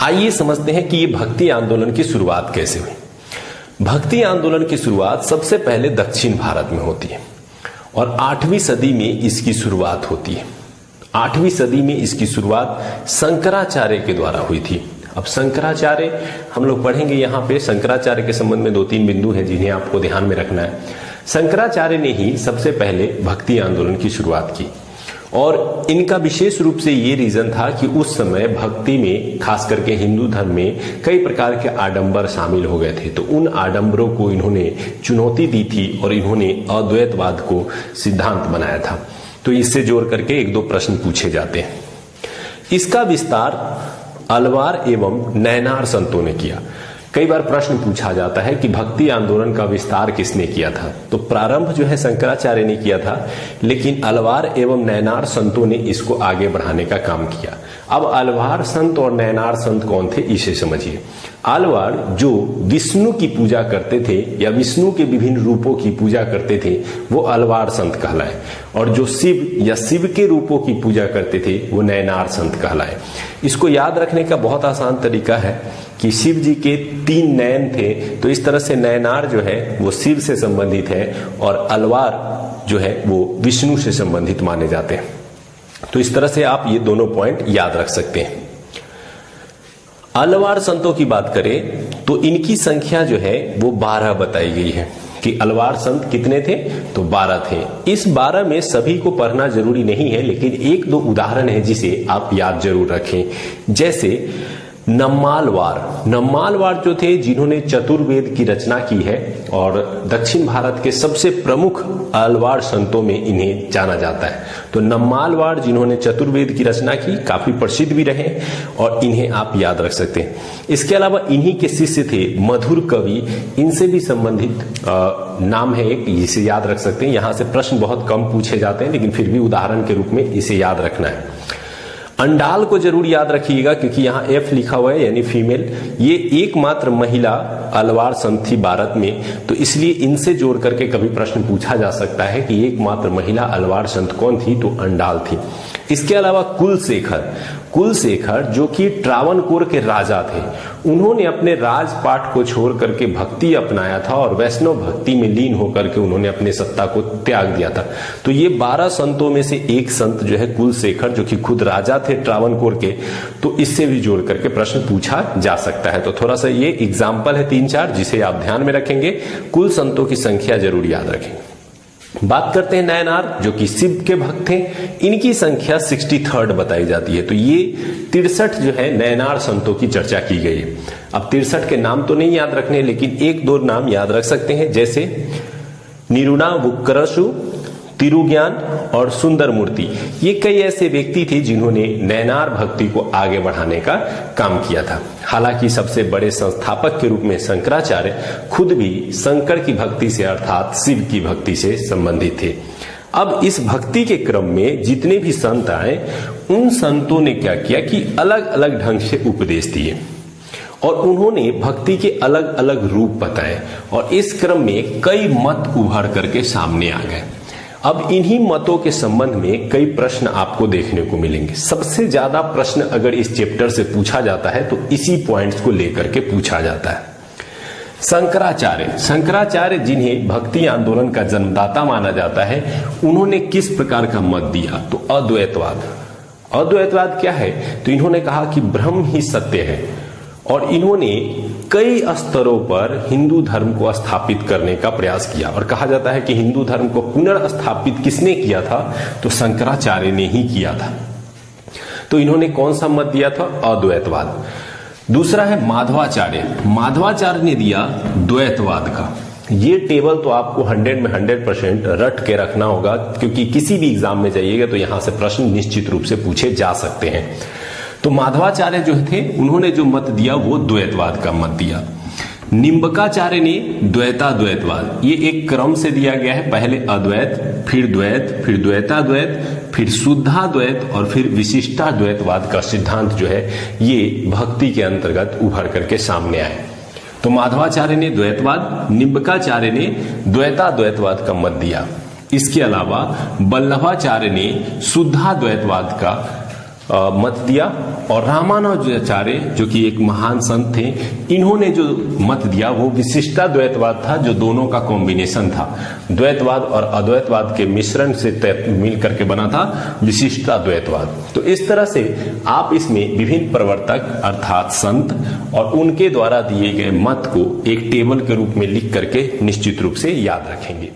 आइए समझते हैं कि ये भक्ति आंदोलन की शुरुआत कैसे हुई। भक्ति आंदोलन की शुरुआत सबसे पहले दक्षिण भारत में होती है और 8वीं सदी में इसकी शुरुआत होती है। 8वीं सदी में इसकी शुरुआत शंकराचार्य के द्वारा हुई थी। अब शंकराचार्य हम लोग पढ़ेंगे, यहाँ पे शंकराचार्य के संबंध में 2-3 बिंदु हैं जिन्हें आपको ध्यान में रखना है। शंकराचार्य ने ही सबसे पहले भक्ति आंदोलन की शुरुआत की और इनका विशेष रूप से ये रीजन था कि उस समय भक्ति में, खास करके हिंदू धर्म में, कई प्रकार के आडंबर शामिल हो गए थे। तो उन आडंबरों को इन्होंने चुनौती दी थी और इन्होंने अद्वैतवाद को सिद्धांत बनाया था। तो इससे जोड़ करके 1-2 प्रश्न पूछे जाते हैं। इसका विस्तार अलवार एवं नैनार संतों ने किया। कई बार प्रश्न पूछा जाता है कि भक्ति आंदोलन का विस्तार किसने किया था। तो प्रारंभ जो है शंकराचार्य ने किया था, लेकिन अलवार एवं नैनार संतों ने इसको आगे बढ़ाने का काम किया। अब अलवार संत और नैनार संत कौन थे, इसे समझिए। अलवार जो विष्णु की पूजा करते थे या विष्णु के विभिन्न रूपों की पूजा करते थे, वो अलवार संत कहलाए, और जो शिव या शिव के रूपों की पूजा करते थे वो नैनार संत कहलाए। इसको याद रखने का बहुत आसान तरीका है कि शिव जी के 3 नयन थे, तो इस तरह से नैनार जो है वो शिव से संबंधित है और अलवार जो है वो विष्णु से संबंधित माने जाते हैं। तो इस तरह से आप ये दोनों पॉइंट याद रख सकते हैं। अलवार संतों की बात करें तो इनकी संख्या जो है वो 12 बताई गई है कि अलवार संत कितने थे, तो 12 थे। इस 12 में सभी को पढ़ना जरूरी नहीं है, लेकिन 1-2 उदाहरण है जिसे आप याद जरूर रखें। जैसे नम्मालवार जो थे, जिन्होंने चतुर्वेद की रचना की है और दक्षिण भारत के सबसे प्रमुख अलवार संतों में इन्हें जाना जाता है। तो नम्मालवार जिन्होंने चतुर्वेद की रचना की, काफी प्रसिद्ध भी रहे और इन्हें आप याद रख सकते हैं। इसके अलावा इन्हीं के शिष्य थे मधुर कवि, इनसे भी संबंधित नाम है एक, इसे याद रख सकते हैं। यहां से प्रश्न बहुत कम पूछे जाते हैं, लेकिन फिर भी उदाहरण के रूप में इसे याद रखना है। अंडाल को जरूर याद रखिएगा क्योंकि यहाँ F लिखा हुआ है यानी फीमेल। ये एकमात्र महिला अलवार संत थी भारत में, तो इसलिए इनसे जोड़ करके कभी प्रश्न पूछा जा सकता है कि एकमात्र महिला अलवार संत कौन थी, तो अंडाल थी। इसके अलावा कुलशेखर जो कि ट्रावणकोर के राजा थे, उन्होंने अपने राजपाट को छोड़ करके भक्ति अपनाया था और वैष्णव भक्ति में लीन होकर के उन्होंने अपने सत्ता को त्याग दिया था। तो ये 12 संतों में से एक संत जो है कुलशेखर, जो कि खुद राजा थे ट्रावणकोर के, तो इससे भी जोड़ करके प्रश्न पूछा जा सकता है। तो थोड़ा सा ये एग्जाम्पल है 3-4 जिसे आप ध्यान में रखेंगे। कुल संतों की संख्या जरूर याद रखेंगे। बात करते हैं नैनार, जो कि शिव के भक्त थे। इनकी संख्या 63 बताई जाती है। तो ये 63 जो है नैनार संतों की चर्चा की गई है। अब 63 के नाम तो नहीं याद रखने, लेकिन 1-2 नाम याद रख सकते हैं, जैसे निरुणावुक्करसु, तिरुज्ञान और सुंदर मूर्ति। ये कई ऐसे व्यक्ति थे जिन्होंने नैनार भक्ति को आगे बढ़ाने का काम किया था। हालांकि सबसे बड़े संस्थापक के रूप में शंकराचार्य खुद भी शंकर की भक्ति से अर्थात शिव की भक्ति से संबंधित थे। अब इस भक्ति के क्रम में जितने भी संत आए, उन संतों ने क्या किया कि अलग अलग ढंग से उपदेश दिए और उन्होंने भक्ति के अलग अलग रूप बताए और इस क्रम में कई मत उभर करके सामने आ गए। अब इन्हीं मतों के संबंध में कई प्रश्न आपको देखने को मिलेंगे। सबसे ज्यादा प्रश्न अगर इस चैप्टर से पूछा जाता है तो इसी पॉइंट्स को लेकर के पूछा जाता है। शंकराचार्य जिन्हें भक्ति आंदोलन का जन्मदाता माना जाता है, उन्होंने किस प्रकार का मत दिया, तो अद्वैतवाद क्या है, तो इन्होंने कहा कि ब्रह्म ही सत्य है और इन्होंने कई स्तरों पर हिंदू धर्म को स्थापित करने का प्रयास किया। और कहा जाता है कि हिंदू धर्म को पुनर्स्थापित किसने किया था, तो शंकराचार्य ने ही किया था। तो इन्होंने कौन सा मत दिया था, अद्वैतवाद। दूसरा है माधवाचार्य ने दिया द्वैतवाद का। ये टेबल तो आपको 100 में 100% रट के रखना होगा, क्योंकि किसी भी एग्जाम में जाइएगा तो यहां से प्रश्न निश्चित रूप से पूछे जा सकते हैं। तो माधवाचार्य जो थे, उन्होंने जो मत दिया वो द्वैतवाद का मत दिया। निम्बकाचार्य ने द्वैतवाद, ये एक क्रम से दिया गया है, पहले अद्वैत, फिर द्वैत, फिर द्वैताद्वैत, फिर शुद्धाद्वैत और फिर विशिष्टाद्वैतवाद का सिद्धांत जो है ये भक्ति के अंतर्गत उभर करके सामने आए। तो माधवाचार्य ने द्वैतवाद, निम्बकाचार्य ने द्वैताद्वैतवाद का मत दिया। इसके अलावा वल्लभाचार्य ने शुद्धाद्वैतवाद का मत दिया, और रामानुजाचार्य जो कि एक महान संत थे, इन्होंने जो मत दिया वो विशिष्टाद्वैतवाद था, जो दोनों का कॉम्बिनेशन था। द्वैतवाद और अद्वैतवाद के मिश्रण से मिल करके बना था विशिष्टाद्वैतवाद। तो इस तरह से आप इसमें विभिन्न प्रवर्तक अर्थात संत और उनके द्वारा दिए गए मत को एक टेबल के रूप में लिख करके निश्चित रूप से याद रखेंगे।